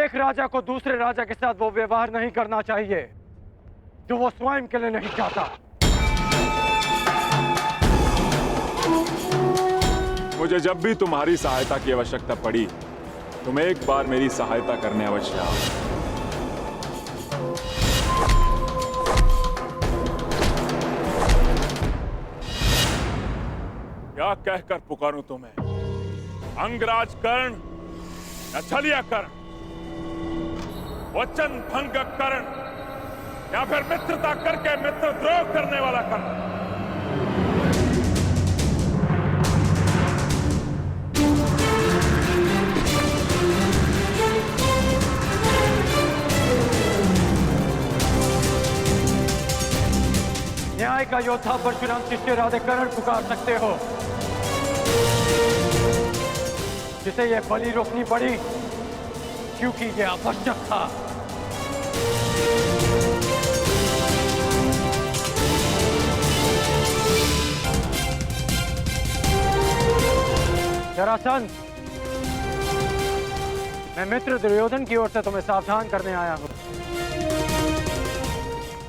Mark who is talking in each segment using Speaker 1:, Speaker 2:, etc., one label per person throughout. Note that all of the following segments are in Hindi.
Speaker 1: एक राजा को दूसरे राजा के साथ वो व्यवहार नहीं करना चाहिए जो वो स्वयं के लिए नहीं चाहता।
Speaker 2: मुझे जब भी तुम्हारी सहायता की आवश्यकता पड़ी तुम एक बार मेरी सहायता करने अवश्य आओ। क्या कहकर पुकारूं तुम्हें? अंगराज कर्ण या छलिया कर्ण, वचन भंग कर्ण या फिर मित्रता करके मित्रद्रोह करने वाला कर्ण?
Speaker 1: न्याय का योद्धा परशुराम शिष्य राधे कर्ण पुकार सकते हो, जिसे यह बलि रोकनी पड़ी क्योंकि यह आवश्यक था। जरासंध, मैं मित्र दुर्योधन की ओर से तुम्हें सावधान करने आया हूं।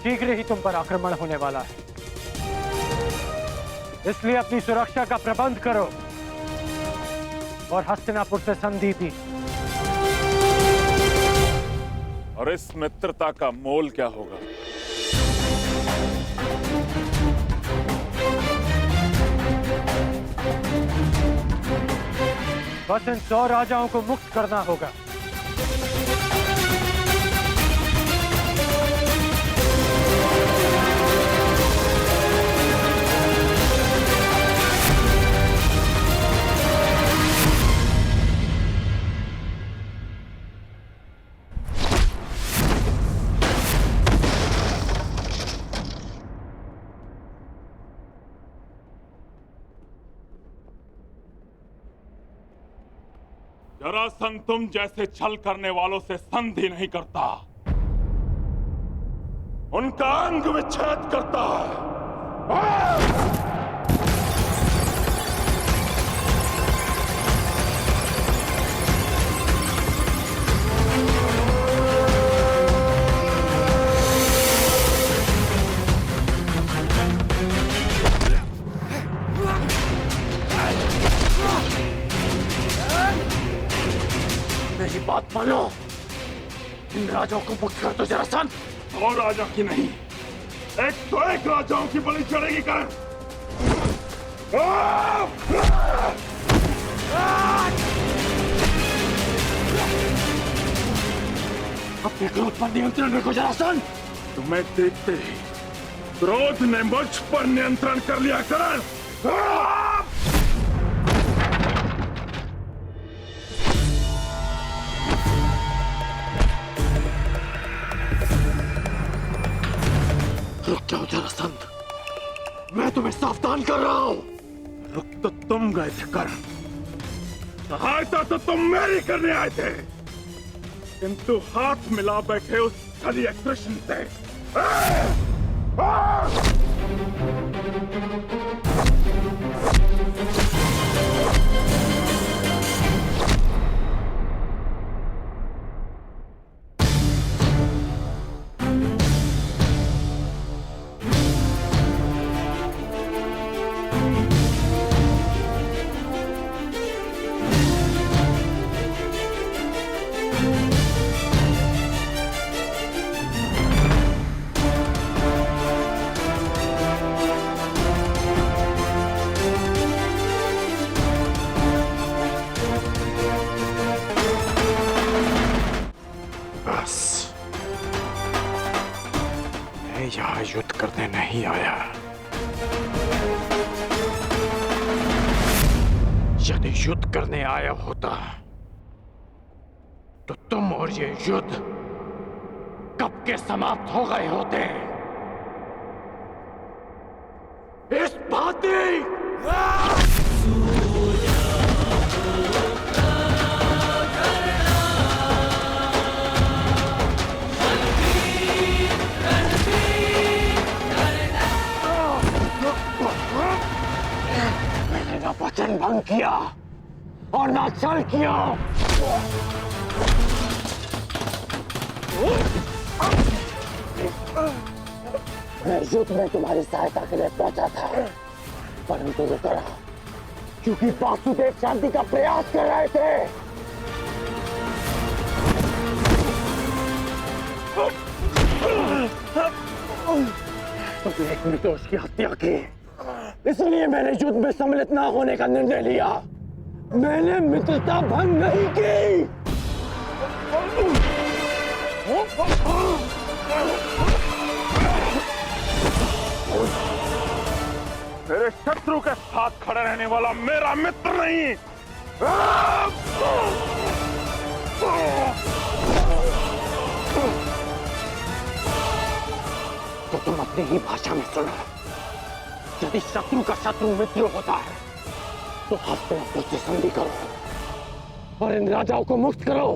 Speaker 1: शीघ्र ही तुम पर आक्रमण होने वाला है, इसलिए अपनी सुरक्षा का प्रबंध करो और हस्तिनापुर से संधि भी।
Speaker 2: और इस मित्रता का मोल क्या होगा?
Speaker 1: बस इन 100 राजाओं को मुक्त करना होगा।
Speaker 2: जरासंध तुम जैसे छल करने वालों से संधि नहीं करता, उनका अंग विच्छेद करता है।
Speaker 1: मेरी बात मानो, इन राजाओं को मुक्त कर दो जरासंध।
Speaker 2: और राजा की नहीं, एक तो एक राजाओं की बलि चढ़ेगी कर्ण।
Speaker 1: अपने क्रोध पर नियंत्रण रखो जरासंध।
Speaker 2: तुम्हें देखते ही क्रोध ने मुझ पर नियंत्रण कर लिया कर्ण।
Speaker 1: रुक जाओ जरासंध, मैं तुम्हें सावधान कर रहा हूं।
Speaker 2: रुक तो तुम गए थे कर्ण, सहायता तो तुम मेरी करने आए थे, किंतु हाथ मिला बैठे उस छलिया कृष्ण से।
Speaker 1: यहाँ युद्ध करने नहीं आया। यदि युद्ध करने आया होता तो तुम और ये युद्ध कब के समाप्त हो गए होते। इस भांति वचन भंग किया और ना छल किया।
Speaker 3: मैं युद्ध में तुम्हारी सहायता के लिए पहुंचा था, परंतु रुक रहा क्योंकि वासुदेव शांति का प्रयास कर रहे थे। तुमने एक निर्दोष की हत्या की, इसलिए मैंने युद्ध में सम्मिलित न होने का निर्णय लिया। मैंने मित्रता भंग नहीं की।
Speaker 2: मेरे शत्रु के साथ खड़े रहने वाला मेरा मित्र नहीं।
Speaker 3: तो तुम अपनी ही भाषा में सुनो। यदि शत्रु का शत्रु मित्र होता है तो हस्तिनापुर से संधि करो और इन राजाओं को मुक्त करो।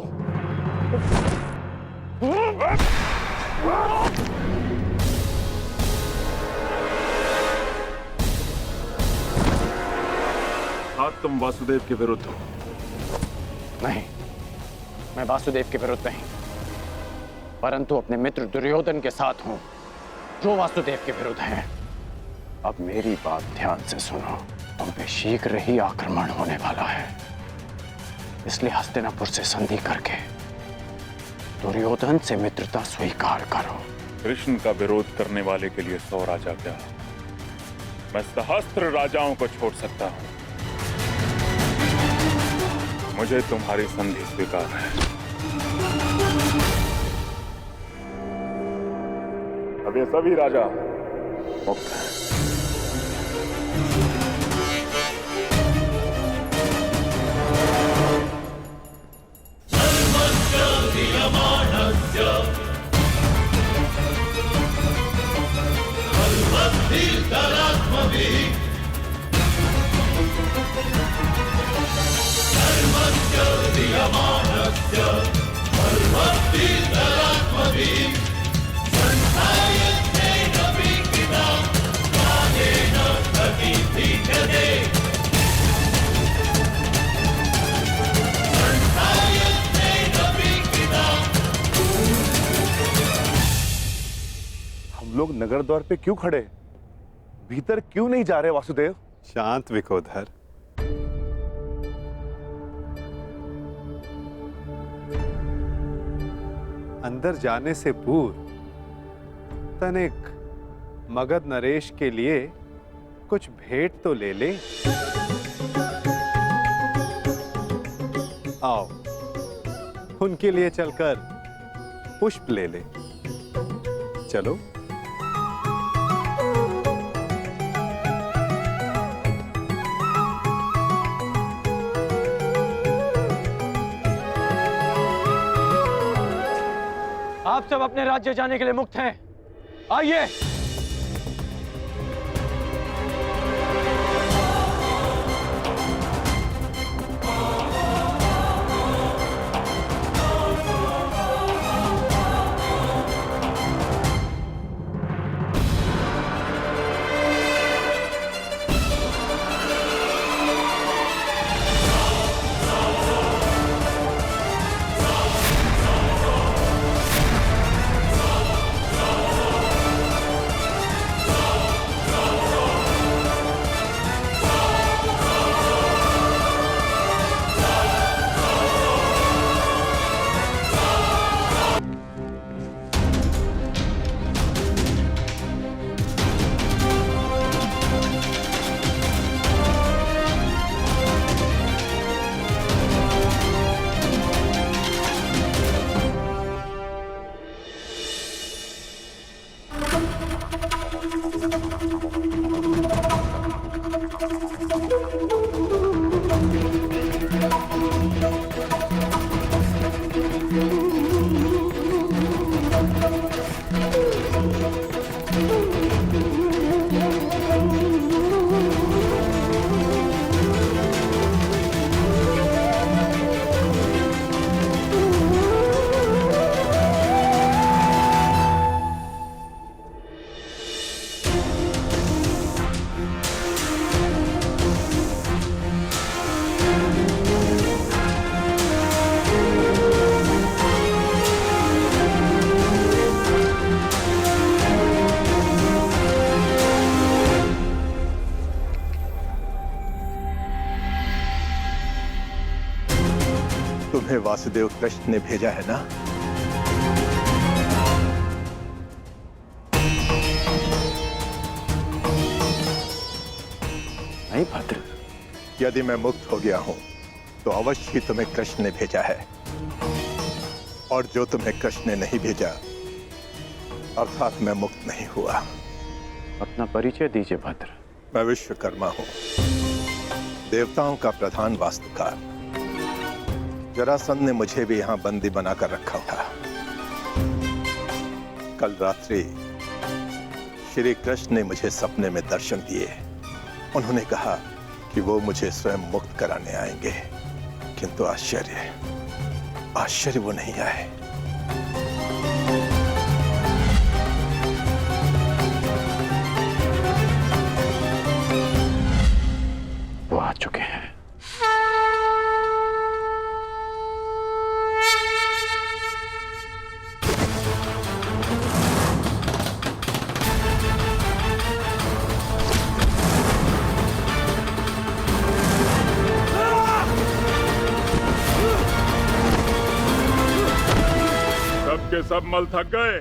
Speaker 2: हाँ, तुम वासुदेव के विरुद्ध हो।
Speaker 3: नहीं, मैं वासुदेव के विरुद्ध नहीं, परंतु अपने मित्र दुर्योधन के साथ हूं, जो वासुदेव के विरुद्ध हैं। अब मेरी बात ध्यान से सुनो। तुम पे शीघ्र ही आक्रमण होने वाला है, इसलिए हस्तिनापुर से संधि करके दुर्योधन से मित्रता स्वीकार करो।
Speaker 2: कृष्ण का विरोध करने वाले के लिए 100 राजा क्या, मैं सहस्त्र राजाओं को छोड़ सकता हूं। मुझे तुम्हारी संधि स्वीकार है। अब ये सभी राजा मुक्त हैं।
Speaker 4: हम लोग नगर द्वार पे क्यों खड़े? भीतर क्यों नहीं जा रहे वासुदेव?
Speaker 5: शांत विकोधर। अंदर जाने से पूर्व तनिक मगध नरेश के लिए कुछ भेंट तो ले ले। आओ, उनके लिए चलकर पुष्प ले ले। चलो।
Speaker 1: आप सब अपने राज्य जाने के लिए मुक्त हैं। आइए।
Speaker 6: तुम्हें वासुदेव कृष्ण ने भेजा है ना?
Speaker 3: नहीं भद्र,
Speaker 6: यदि मैं मुक्त हो गया हूं तो अवश्य ही तुम्हें कृष्ण ने भेजा है, और जो तुम्हें कृष्ण ने नहीं भेजा अर्थात मैं मुक्त नहीं हुआ।
Speaker 3: अपना परिचय दीजिए भद्र।
Speaker 6: मैं विश्वकर्मा हूं, देवताओं का प्रधान वास्तुकार। जरासंध ने मुझे भी यहां बंदी बनाकर रखा था। कल रात्रि श्री कृष्ण ने मुझे सपने में दर्शन दिए। उन्होंने कहा कि वो मुझे स्वयं मुक्त कराने आएंगे, किंतु आश्चर्य वो नहीं आए।
Speaker 3: वो आ चुके हैं।
Speaker 2: सबके सब मल थक गए।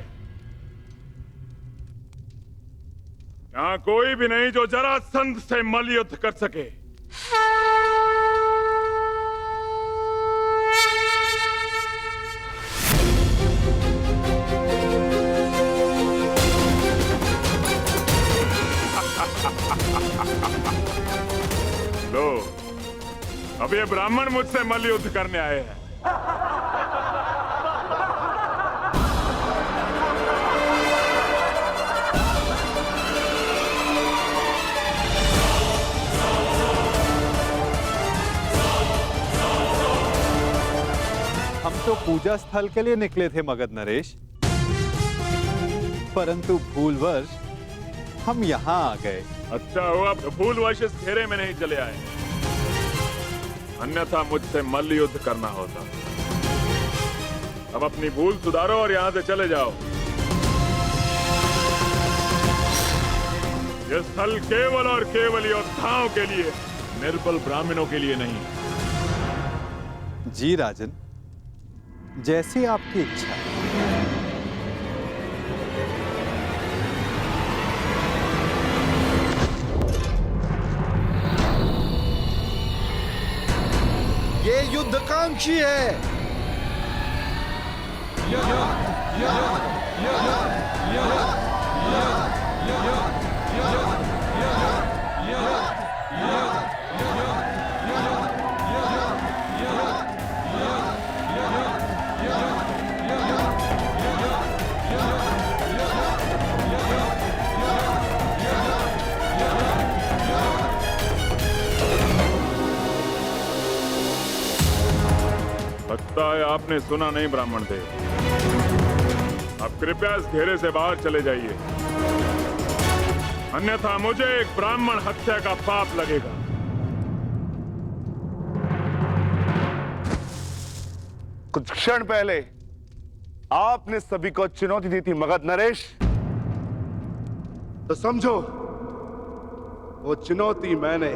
Speaker 2: यहां कोई भी नहीं जो जरासंध से मल युद्ध कर सके। लो, अब ये ब्राह्मण मुझसे मल युद्ध करने आए हैं।
Speaker 5: हम तो पूजा स्थल के लिए निकले थे मगध नरेश, परंतु भूलवश हम यहाँ आ गए।
Speaker 2: अच्छा हुआ भूलवश इस घेरे में नहीं चले आए, अन्यथा मुझसे मल्ल युद्ध करना होता। अब अपनी भूल सुधारो और यहां से चले जाओ। यह स्थल केवल और केवल योद्धाओं के लिए, निर्बल ब्राह्मणों के लिए नहीं।
Speaker 5: जी राजन, जैसी आपकी इच्छा।
Speaker 7: ये युद्धकांक्षी है।
Speaker 2: लगता है आपने सुना नहीं ब्राह्मण देव। अब कृपया इस घेरे से बाहर चले जाइए, अन्यथा मुझे एक ब्राह्मण हत्या का पाप लगेगा।
Speaker 4: कुछ क्षण पहले आपने सभी को चुनौती दी थी मगध नरेश, तो समझो वो चुनौती मैंने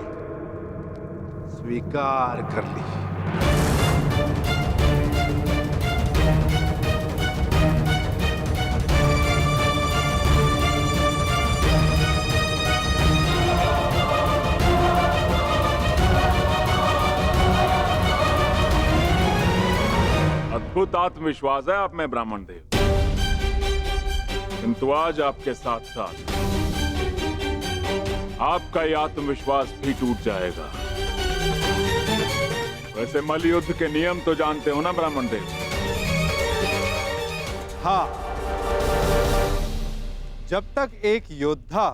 Speaker 4: स्वीकार कर ली।
Speaker 2: अद्भुत आत्मविश्वास है आप में ब्राह्मण देव, किंतु आज आपके साथ साथ आपका ये आत्मविश्वास भी टूट जाएगा। वैसे मल्ल युद्ध के नियम तो जानते हो ना ब्राह्मण देव?
Speaker 5: हाँ, जब तक एक योद्धा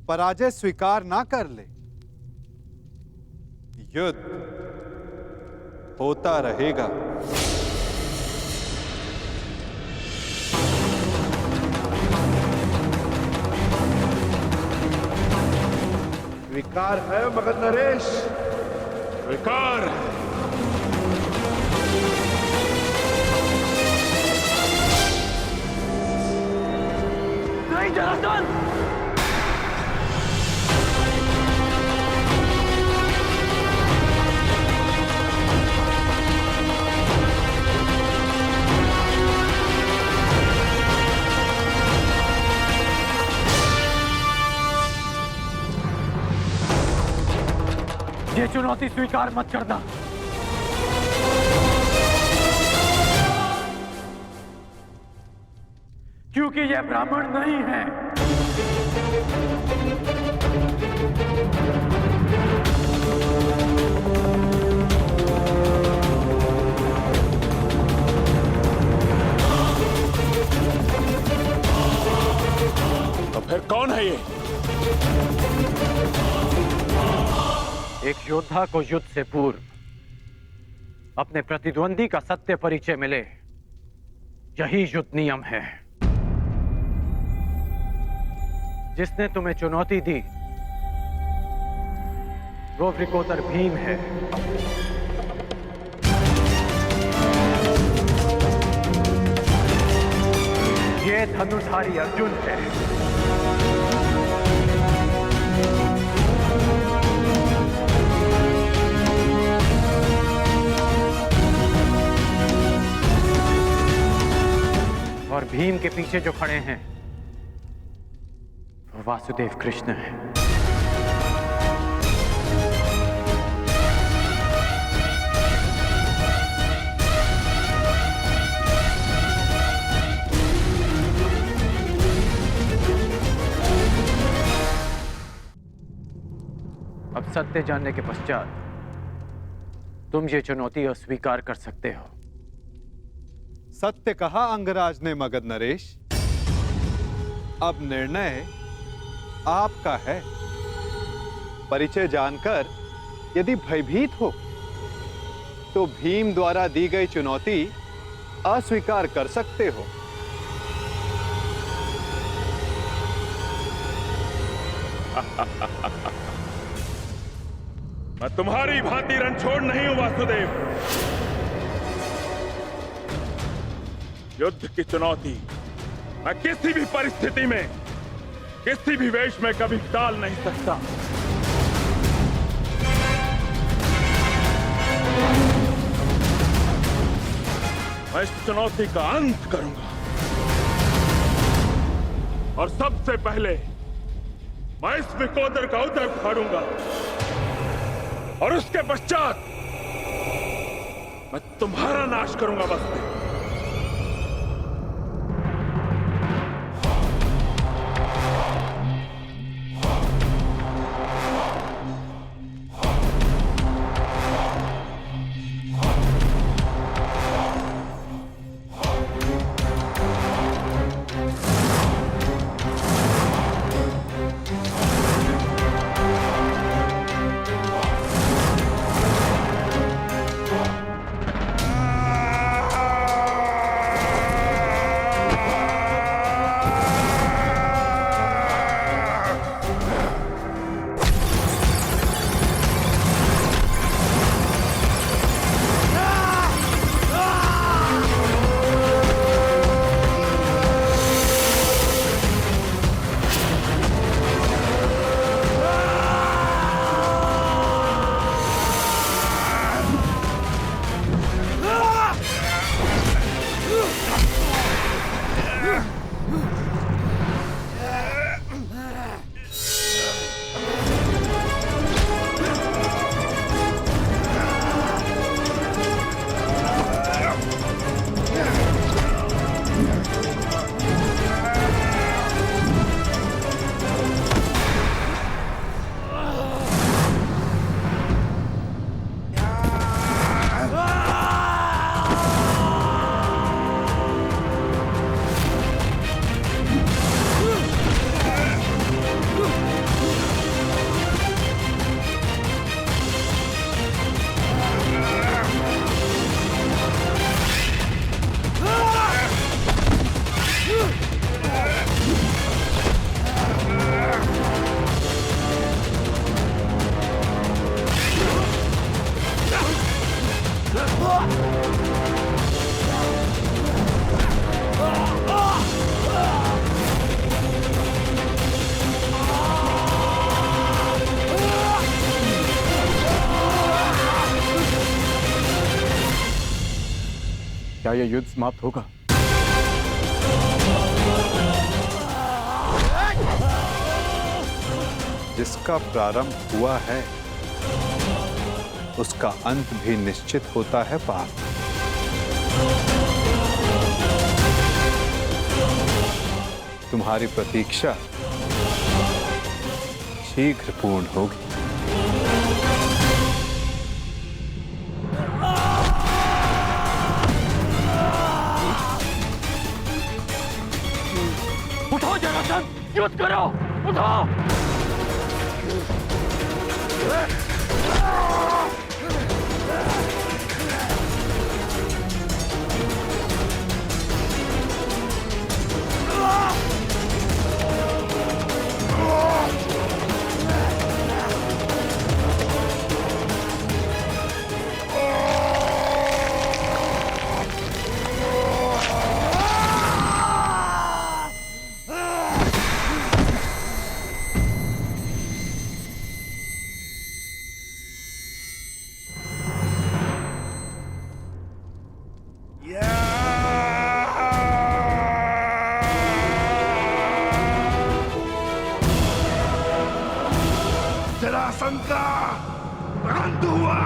Speaker 5: पराजय स्वीकार ना कर ले, युद्ध होता रहेगा।
Speaker 4: स्वीकार है मगध नरेश?
Speaker 2: स्वीकार।
Speaker 1: नहीं जरासंध! ये चुनौती स्वीकार मत करना। क्योंकि ये ब्राह्मण नहीं है।
Speaker 2: तो फिर कौन है ये?
Speaker 1: एक योद्धा को युद्ध से पूर्व अपने प्रतिद्वंदी का सत्य परिचय मिले, यही युद्ध नियम है। जिसने तुम्हें चुनौती दी वो वृकोदर भीम है। ये धनुर्धारी अर्जुन है। और भीम के पीछे जो खड़े हैं वो वासुदेव कृष्ण है। अब सत्य जानने के पश्चात तुम ये चुनौती अस्वीकार कर सकते हो।
Speaker 5: सत्य कहा अंगराज ने मगध नरेश। अब निर्णय आपका है। परिचय जानकर यदि भयभीत हो तो भीम द्वारा दी गई चुनौती अस्वीकार कर सकते हो।
Speaker 2: मैं तुम्हारी भांति रणछोड़ नहीं हूं वासुदेव। युद्ध की चुनौती मैं किसी भी परिस्थिति में, किसी भी वेश में कभी टाल नहीं सकता। मैं इस चुनौती का अंत करूंगा और सबसे पहले मैं इस विकोदर का उदर फाड़ूंगा और उसके पश्चात मैं तुम्हारा नाश करूंगा। बस
Speaker 6: क्या यह युद्ध समाप्त होगा?
Speaker 5: जिसका प्रारंभ हुआ है उसका अंत भी निश्चित होता है पाप। तुम्हारी प्रतीक्षा शीघ्र पूर्ण होगी।
Speaker 1: उठो जरासंध, युद्ध करो, उठो।
Speaker 4: जरासंध का अंत हुआ।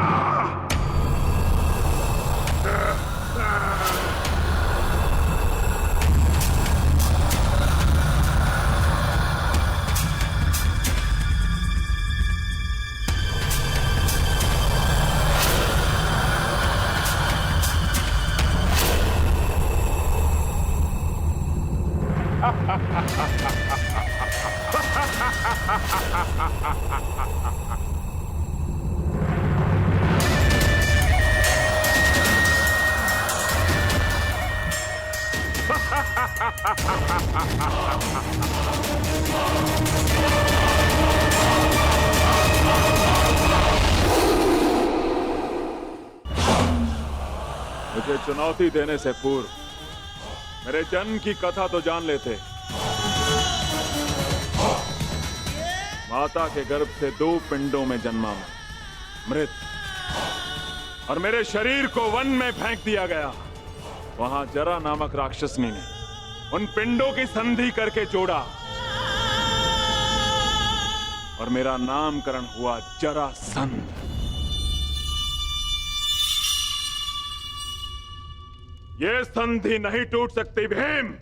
Speaker 2: मुझे चुनौती देने से पूर्व मेरे जन्म की कथा तो जान लेते। माता के गर्भ से 2 पिंडों में जन्मा मैं, मृत, और मेरे शरीर को वन में फेंक दिया गया। वहां जरा नामक राक्षसनी ने उन पिंडों की संधि करके जोड़ा और मेरा नामकरण हुआ जरासंध। ये संधि नहीं टूट सकती भीम।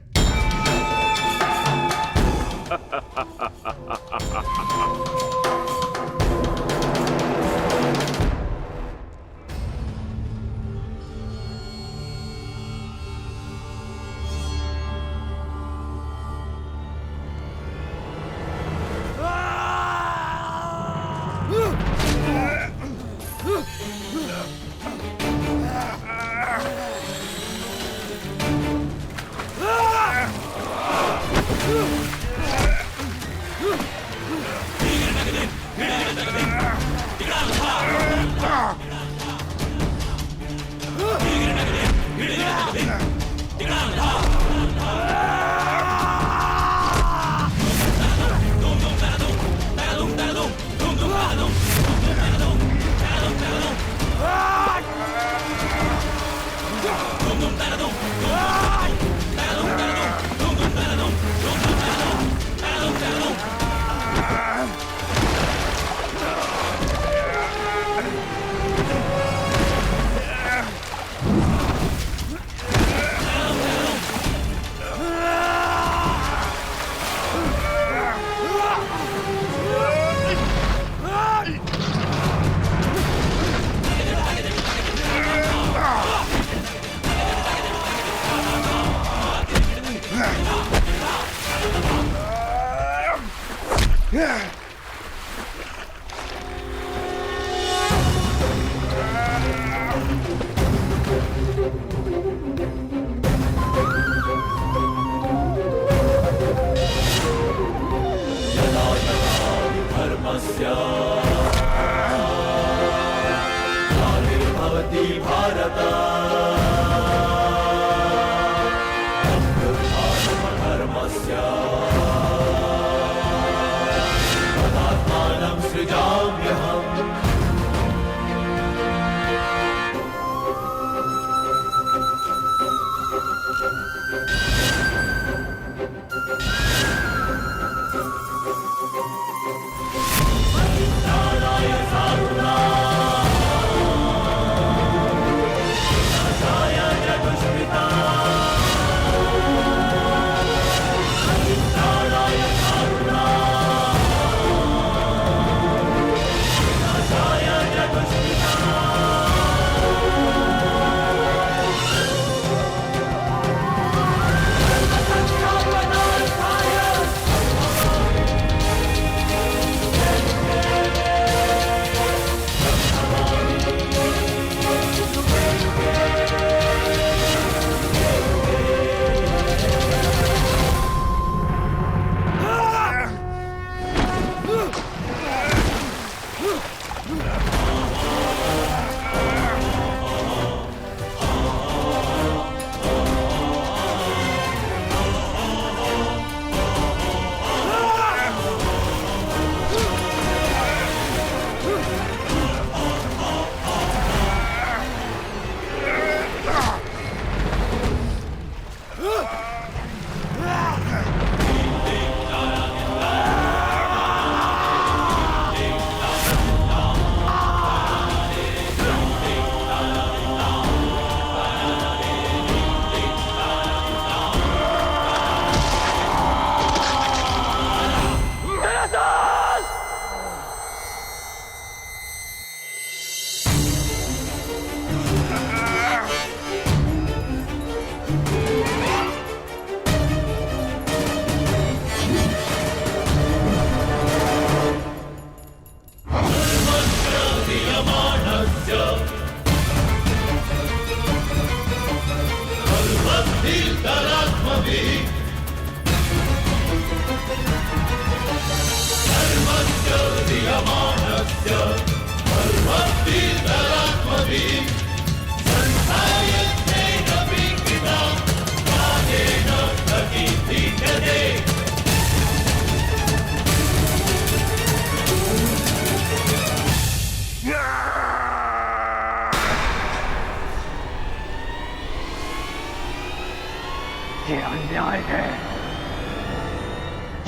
Speaker 3: ये अन्याय है,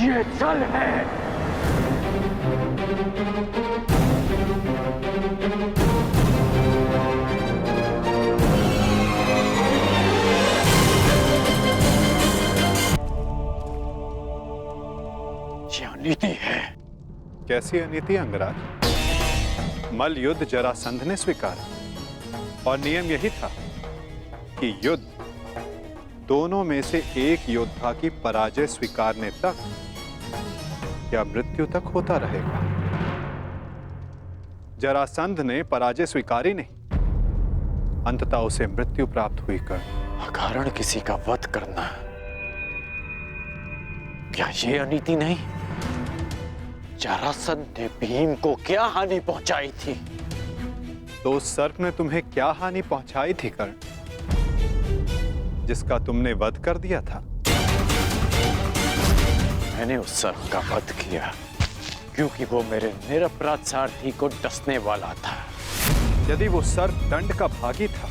Speaker 3: ये छल है। ये अनीति है।
Speaker 5: कैसी अनीति अंगराज? मल युद्ध जरासंध ने स्वीकारा और नियम यही था कि युद्ध दोनों में से एक योद्धा की पराजय स्वीकारने तक या मृत्यु तक होता रहेगा। जरासंध ने पराजय स्वीकारी नहीं, अंततः उसे मृत्यु प्राप्त हुई कर्ण।
Speaker 3: अकारण किसी का वध करना, क्या ये अनीति नहीं? जरासंध ने भीम को क्या हानि पहुंचाई थी?
Speaker 5: तो उस सर्प ने तुम्हें क्या हानि पहुंचाई थी कर्ण, जिसका तुमने वध कर दिया था?
Speaker 3: मैंने उस सर्प का वध किया क्योंकि वो मेरे निरपराध सारथी को डसने वाला था।
Speaker 5: यदि वो सर्प दंड का भागी था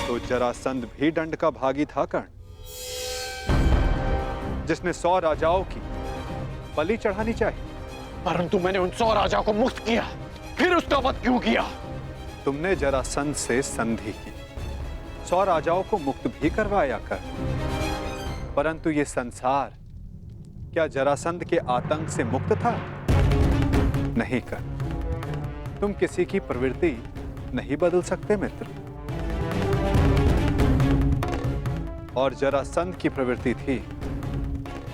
Speaker 5: तो जरासंध भी दंड का भागी था कर्ण, जिसने 100 राजाओं की बलि चढ़ानी चाहिए।
Speaker 3: परंतु मैंने उन 100 राजाओं को मुक्त किया, फिर उसका वध क्यों किया?
Speaker 5: तुमने जरासंध से संधि की, 100 राजाओं को मुक्त भी करवाया कर, परंतु ये संसार क्या जरासंध के आतंक से मुक्त था? नहीं कर। तुम किसी की प्रवृत्ति नहीं बदल सकते मित्र। और जरासंध की प्रवृत्ति थी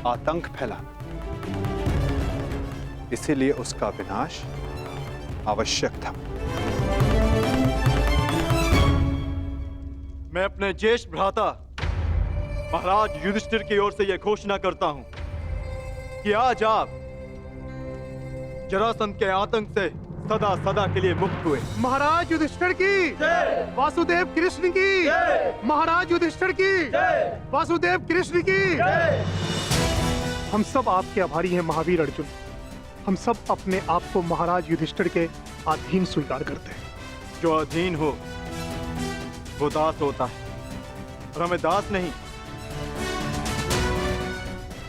Speaker 5: आतंक फैलाना, इसीलिए उसका विनाश आवश्यक था।
Speaker 8: मैं अपने ज्येष्ठ भ्राता महाराज युधिष्ठिर की ओर से यह घोषणा करता हूं कि आज आप जरासंध के आतंक से सदा सदा के लिए मुक्त हुए।
Speaker 9: महाराज युधिष्ठिर की जय, वासुदेव कृष्ण की जय, महाराज युधिष्ठिर की जय, वासुदेव कृष्ण की जय। हम सब आपके आभारी हैं महावीर अर्जुन। हम सब अपने आप को महाराज युधिष्ठिर के अधीन स्वीकार करते हैं।
Speaker 8: जो अधीन हो वो दास होता है, और हमें दास नहीं,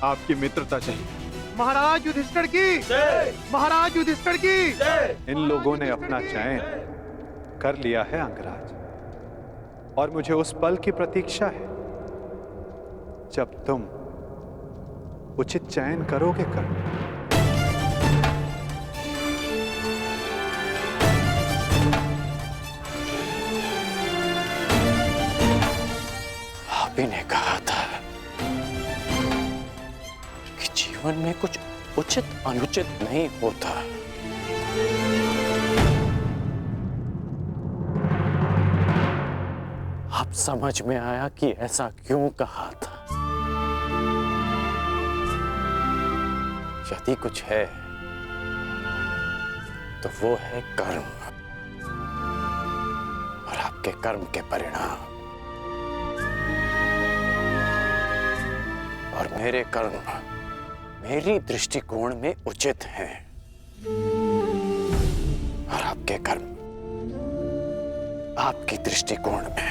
Speaker 8: आपकी मित्रता चाहिए।
Speaker 9: महाराज युधिष्ठिर की जय, महाराज युधिष्ठिर की जय।
Speaker 5: इन लोगों ने अपना चयन कर लिया है अंगराज, और मुझे उस पल की प्रतीक्षा है जब तुम उचित चयन करोगे कर।
Speaker 3: आप ही ने कहा था कि जीवन में कुछ उचित अनुचित नहीं होता। अब समझ में आया कि ऐसा क्यों कहा था। यदि कुछ है तो वो है कर्म, और आपके कर्म के परिणाम। और मेरे कर्म मेरी दृष्टिकोण में उचित हैं, और आपके कर्म आपकी दृष्टिकोण में।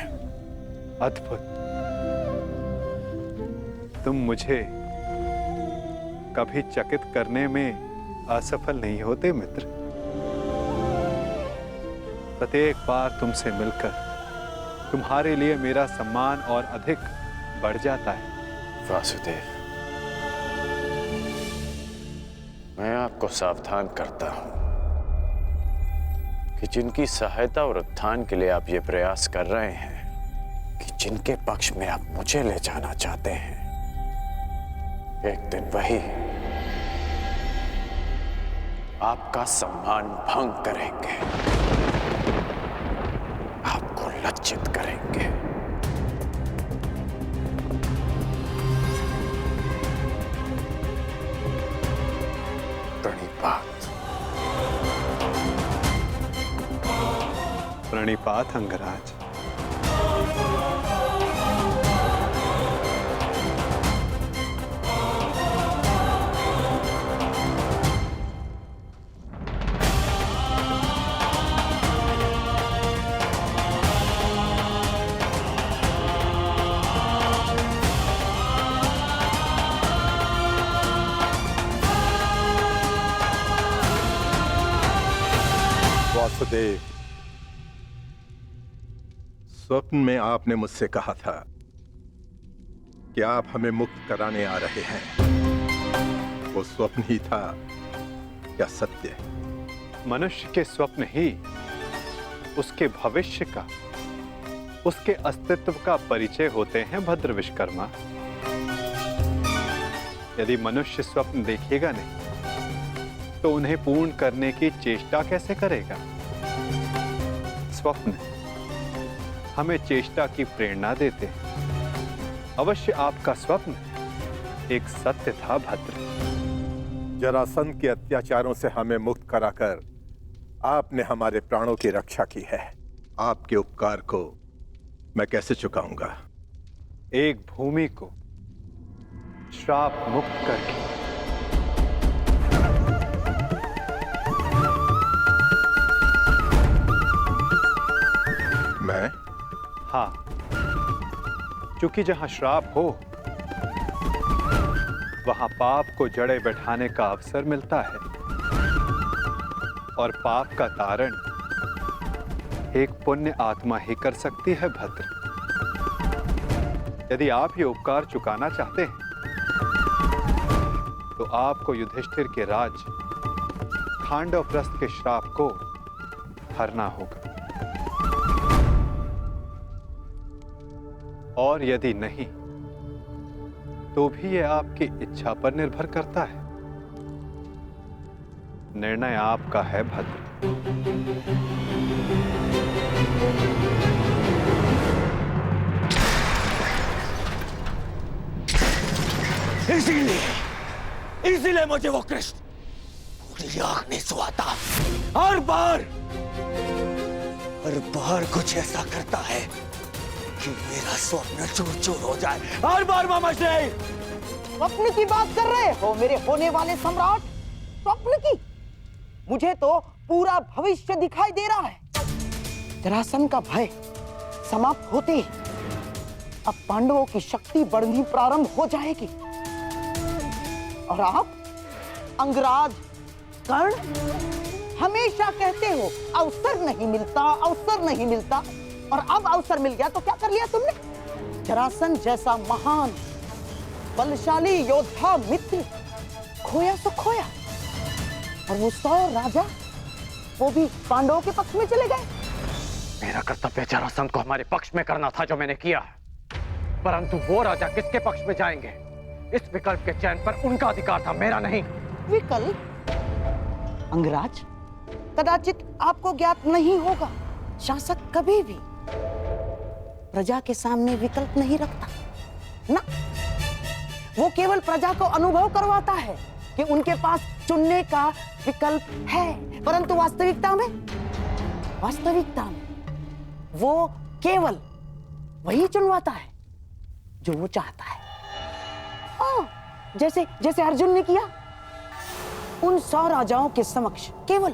Speaker 5: अद्भुत। तुम मुझे कभी चकित करने में असफल नहीं होते मित्र। प्रत्येक बार तुमसे मिलकर तुम्हारे लिए मेरा सम्मान और अधिक बढ़ जाता है।
Speaker 3: वासुदेव, मैं आपको सावधान करता हूं कि जिनकी सहायता और उत्थान के लिए आप ये प्रयास कर रहे हैं कि जिनके पक्ष में आप मुझे ले जाना चाहते हैं, एक दिन वही आपका सम्मान भंग करेंगे, आपको लज्जित करेंगे। प्रणिपात।
Speaker 5: प्रणिपात अंगराज।
Speaker 6: वासुदेव, स्वप्न में आपने मुझसे कहा था कि आप हमें मुक्त कराने आ रहे हैं। वो स्वप्न ही था या सत्य?
Speaker 5: मनुष्य के स्वप्न ही उसके भविष्य का, उसके अस्तित्व का परिचय होते हैं भद्र विश्वकर्मा। यदि मनुष्य स्वप्न देखेगा नहीं तो उन्हें पूर्ण करने की चेष्टा कैसे करेगा? स्वप्न हमें चेष्टा की प्रेरणा देते हैं। अवश्य आपका स्वप्न एक सत्य था भद्र।
Speaker 6: जरासंध के अत्याचारों से हमें मुक्त कराकर आपने हमारे प्राणों की रक्षा की है। आपके उपकार को मैं कैसे चुकाऊंगा?
Speaker 5: एक भूमि को श्राप मुक्त करके।
Speaker 6: मैं?
Speaker 5: हाँ, क्योंकि जहां श्राप हो वहां पाप को जड़े बैठाने का अवसर मिलता है, और पाप का तारण एक पुण्य आत्मा ही कर सकती है भद्र। यदि आप ये उपकार चुकाना चाहते हैं तो आपको युधिष्ठिर के राज खांडवप्रस्थ के श्राप को हरना होगा, और यदि नहीं तो भी यह आपकी इच्छा पर निर्भर करता है। निर्णय आपका है भद्र।
Speaker 10: इसीलिए मुझे वो कृष्ण पूरी आंख नहीं सुहाता। हर बार कुछ ऐसा करता है कि मेरा स्वप्न चूर चूर हो जाए। हर बार मामा जी।
Speaker 11: स्वप्न की बात कर रहे हो मेरे होने वाले सम्राट? स्वप्न की? मुझे तो पूरा भविष्य दिखाई दे रहा है। जरासंध का भय समाप्त होते ही अब पांडवों की शक्ति बढ़नी प्रारंभ हो जाएगी, और आप अंगराज कर्ण हमेशा कहते हो अवसर नहीं मिलता, अवसर नहीं मिलता, और अब अवसर मिल गया तो क्या कर लिया तुमने? जरासंध जैसा महान बलशाली योद्धा मित्र खोया तो खोया, और वो 100 राजा वो भी पांडवों के पक्ष में चले गए।
Speaker 3: मेरा कर्तव्य जरासंध को हमारे पक्ष में करना था जो मैंने किया, परंतु वो राजा किसके पक्ष में जाएंगे? इस विकल्प के चयन पर उनका अधिकार था, मेरा नहीं।
Speaker 11: विकल्प? अंगराज, कदाचित आपको ज्ञात नहीं होगा, शासक कभी भी प्रजा के सामने विकल्प नहीं रखता ना। वो केवल प्रजा को अनुभव करवाता है कि उनके पास चुनने का विकल्प है, परंतु वास्तविकता में वो केवल वही चुनवाता है जो वो चाहता है। जैसे अर्जुन ने किया। उन 100 राजाओं के समक्ष केवल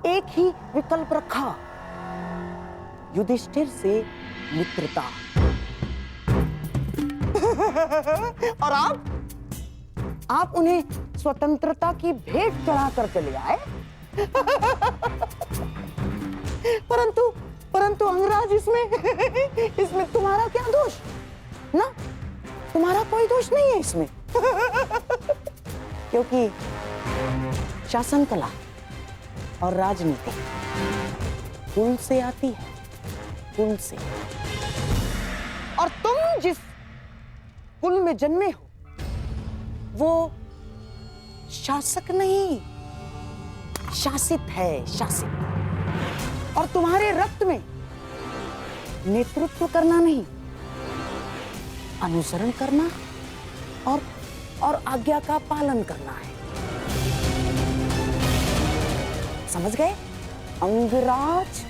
Speaker 11: एक ही विकल्प रखा, युधिष्ठिर से मित्रता। और आप उन्हें स्वतंत्रता की भेंट चढ़ाकर चले आए। परंतु अंगराज, इसमें तुम्हारा क्या दोष? ना, तुम्हारा कोई दोष नहीं है इसमें। क्योंकि शासन कला और राजनीति कुल से आती है, कुल से। और तुम जिस कुल में जन्मे हो वो शासक नहीं, शासित है, शासित। और तुम्हारे रक्त में नेतृत्व करना नहीं, अनुसरण करना और आज्ञा का पालन करना है। समझ गए अंगराज?